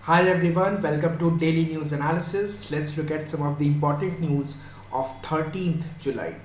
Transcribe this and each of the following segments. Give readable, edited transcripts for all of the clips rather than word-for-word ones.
Hi everyone, welcome to Daily News Analysis. Let's look at some of the important news of 13th July.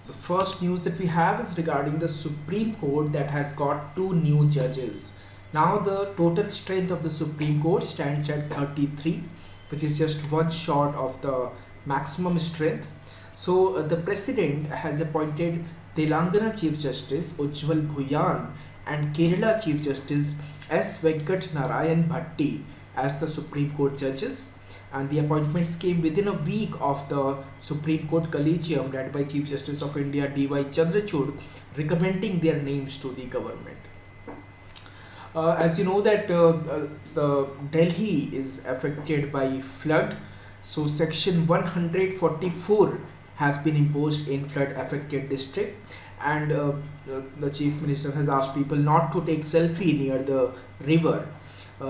The first news that we have is regarding the Supreme Court that has got two new judges. Now the total strength of the Supreme Court stands at 33, which is just one short of the maximum strength. So the president has appointed Telangana Chief Justice Ujjwal Bhuyan and Kerala Chief Justice S. Venkat Narayan Bhatti as the Supreme Court judges, and the appointments came within a week of the Supreme Court Collegium led by Chief Justice of India D.Y. Chandrachud recommending their names to the government. As you know that the Delhi is affected by flood, so section 144 has been imposed in flood affected district, and the chief minister has asked people not to take selfie near the river.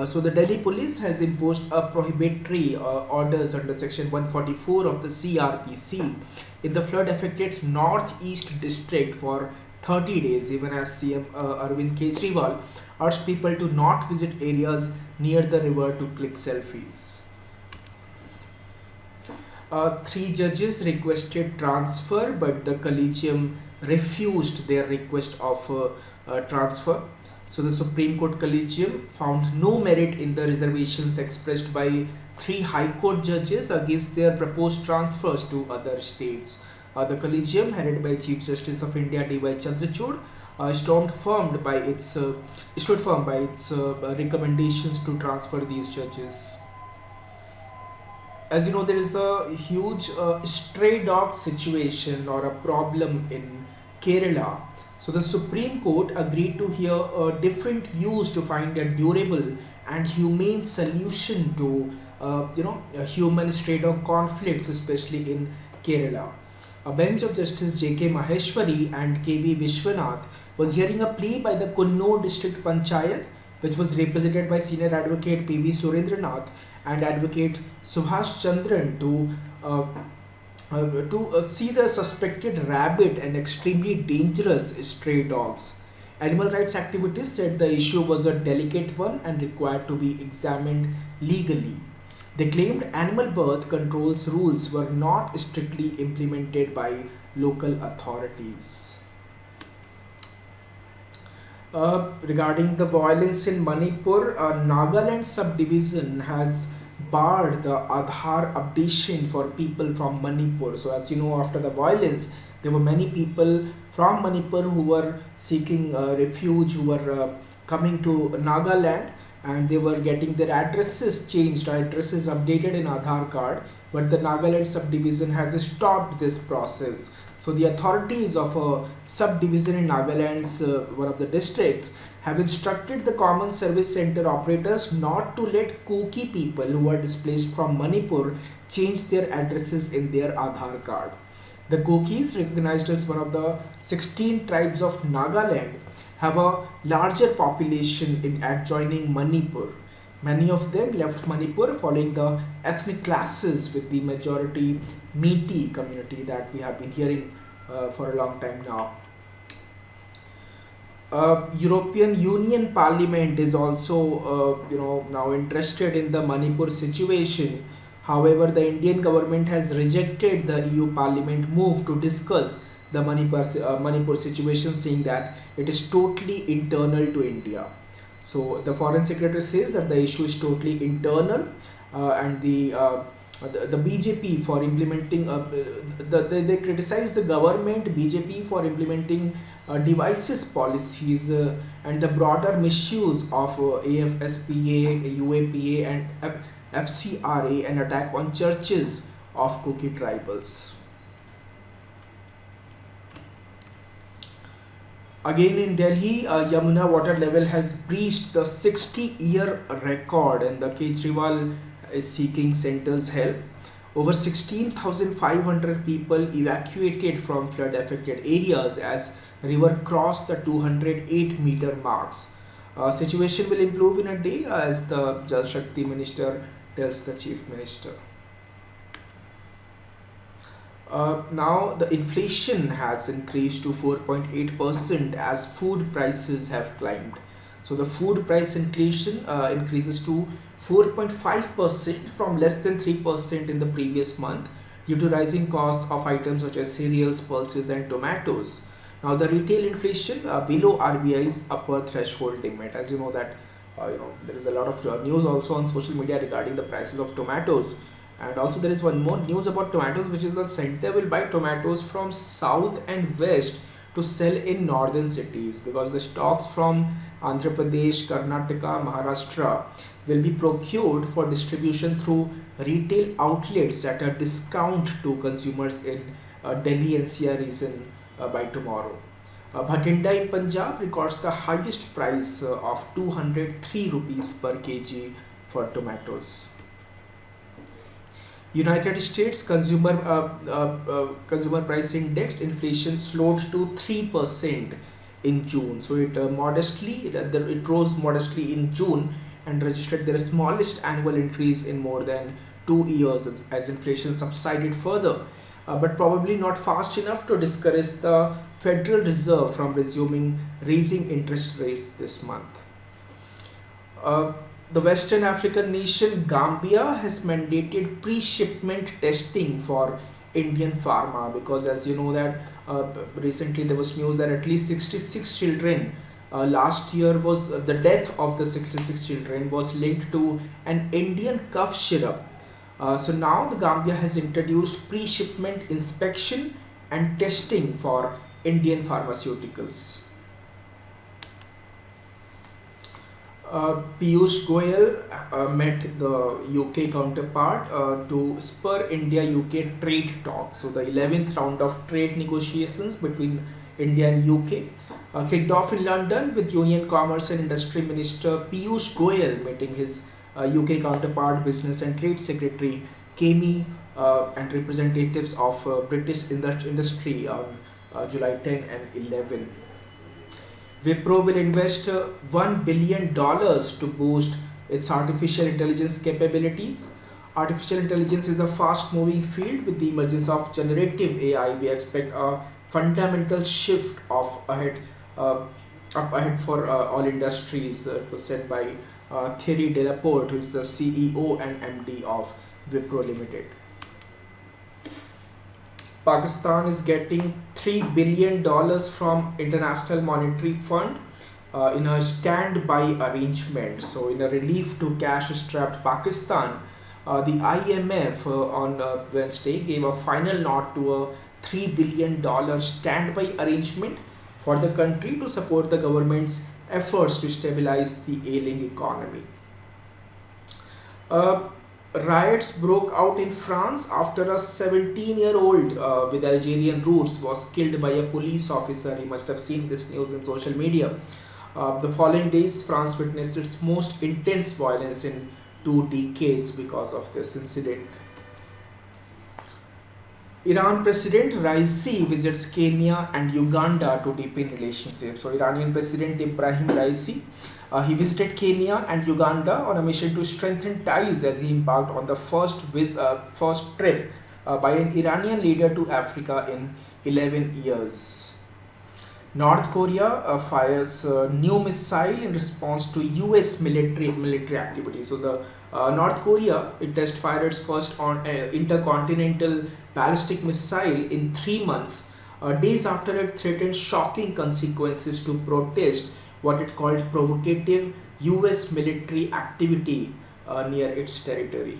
So the Delhi police has imposed a prohibitory orders under section 144 of the CRPC in the flood affected northeast district for 30 days, even as CM Arvind Kejriwal urged people to not visit areas near the river to click selfies. Three judges requested transfer, but the collegium refused their request of transfer. So the Supreme Court Collegium found no merit in the reservations expressed by three High Court judges against their proposed transfers to other states. The Collegium, headed by Chief Justice of India D.Y. Chandrachud, stood firm by its recommendations to transfer these judges. As you know, there is a huge stray dog situation or a problem in Kerala. So the Supreme Court agreed to hear different views to find a durable and humane solution to human stray dog conflicts, especially in Kerala. A bench of Justice J.K. Maheshwari and K.V. Vishwanath was hearing a plea by the Kunnur District Panchayat, which was represented by Senior Advocate P.V. Surendranath and Advocate Subhash Chandran to see the suspected rabid and extremely dangerous stray dogs. Animal rights activists said the issue was a delicate one and required to be examined legally. They claimed animal birth controls rules were not strictly implemented by local authorities. Regarding the violence in Manipur, Nagaland subdivision has barred the Aadhaar updation for people from Manipur. So as you know, after the violence, there were many people from Manipur who were seeking refuge, who were coming to Nagaland, and they were getting their addresses changed, addresses updated in Aadhaar card, but the Nagaland subdivision has stopped this process. So the authorities of a subdivision in Nagaland's one of the districts have instructed the Common Service Center operators not to let Kuki people who are displaced from Manipur change their addresses in their Aadhaar card. The Kukis, recognized as one of the 16 tribes of Nagaland, have a larger population in adjoining Manipur. Many of them left Manipur following the ethnic clashes with the majority Meitei community that we have been hearing for a long time now. European Union Parliament is also now interested in the Manipur situation. However, the Indian government has rejected the EU Parliament move to discuss the Manipur situation, saying that it is totally internal to India. So the Foreign Secretary says that the issue is totally internal, and the BJP for implementing they criticize the government BJP for implementing devices policies and the broader misuse of AFSPA, UAPA and FCRA, and attack on churches of Kuki tribals. Again in Delhi, Yamuna water level has breached the 60-year record, and the Kejriwal is seeking center's help. Over 16,500 people evacuated from flood affected areas as river crossed the 208-meter marks. Situation will improve in a day, as the Jal Shakti minister tells the chief minister. Now the inflation has increased to 4.8% as food prices have climbed. So the food price inflation increases to 4.5% from less than 3% in the previous month due to rising costs of items such as cereals, pulses and tomatoes. Now the retail inflation below RBI's upper threshold limit. As you know that there is a lot of news also on social media regarding the prices of tomatoes, and also there is one more news about tomatoes, which is the center will buy tomatoes from south and west to sell in northern cities, because the stocks from Andhra Pradesh, Karnataka, Maharashtra will be procured for distribution through retail outlets at a discount to consumers in Delhi NCR region by tomorrow. Bhatinda in Punjab records the highest price of 203 rupees per kg for tomatoes. United States consumer price index inflation slowed to 3% in June. So it rose modestly in June and registered their smallest annual increase in more than 2 years as inflation subsided further, but probably not fast enough to discourage the Federal Reserve from resuming raising interest rates this month. The Western African nation Gambia has mandated pre-shipment testing for Indian pharma, because as you know that recently there was news that at least 66 children last year was the death of the 66 children was linked to an Indian cough syrup. So now the Gambia has introduced pre-shipment inspection and testing for Indian pharmaceuticals. Piyush Goyal met the UK counterpart to spur India-UK trade talks. So the 11th round of trade negotiations between India and UK kicked off in London, with Union Commerce and Industry Minister Piyush Goyal meeting his UK counterpart, Business and Trade Secretary Kemi, and representatives of British industry on July 10 and 11. Wipro will invest $1 billion to boost its artificial intelligence capabilities. Artificial intelligence is a fast-moving field. With the emergence of generative AI, we expect a fundamental shift up ahead for all industries. It was said by Thierry Delaporte, who is the CEO and MD of Wipro Limited. Pakistan is getting $3 billion from International Monetary Fund in a standby arrangement. So in a relief to cash-strapped Pakistan, the IMF on Wednesday gave a final nod to a $3 billion standby arrangement for the country to support the government's efforts to stabilize the ailing economy. Riots broke out in France after a 17-year-old with Algerian roots was killed by a police officer. You must have seen this news in social media. The following days, France witnessed its most intense violence in 2 decades because of this incident. Iran President Raisi visits Kenya and Uganda to deepen relationships. So Iranian President Ibrahim Raisi he visited Kenya and Uganda on a mission to strengthen ties as he embarked on the first trip by an Iranian leader to Africa in 11 years. North Korea fires a new missile in response to US military activity. So the North Korea test fired its first intercontinental ballistic missile in 3 months, days after it threatened shocking consequences to protest what it called provocative US military activity near its territory.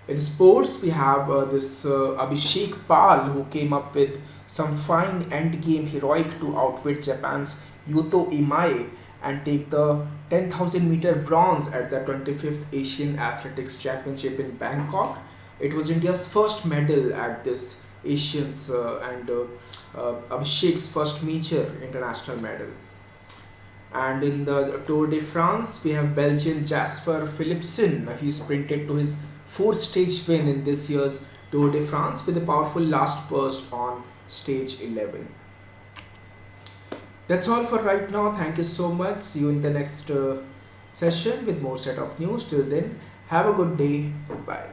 In sports, we have this Abhishek Pal, who came up with some fine endgame heroic to outwit Japan's Yuto Imai and take the 10,000 meter bronze at the 25th Asian Athletics Championship in Bangkok. It was India's first medal at this Asians and Abhishek's first major international medal. And in the Tour de France, we have Belgian Jasper Philipsen. He sprinted to his 4th stage win in this year's Tour de France with a powerful last burst on stage 11. That's all for right now. Thank you so much. See you in the next session with more set of news. Till then, have a good day. Goodbye.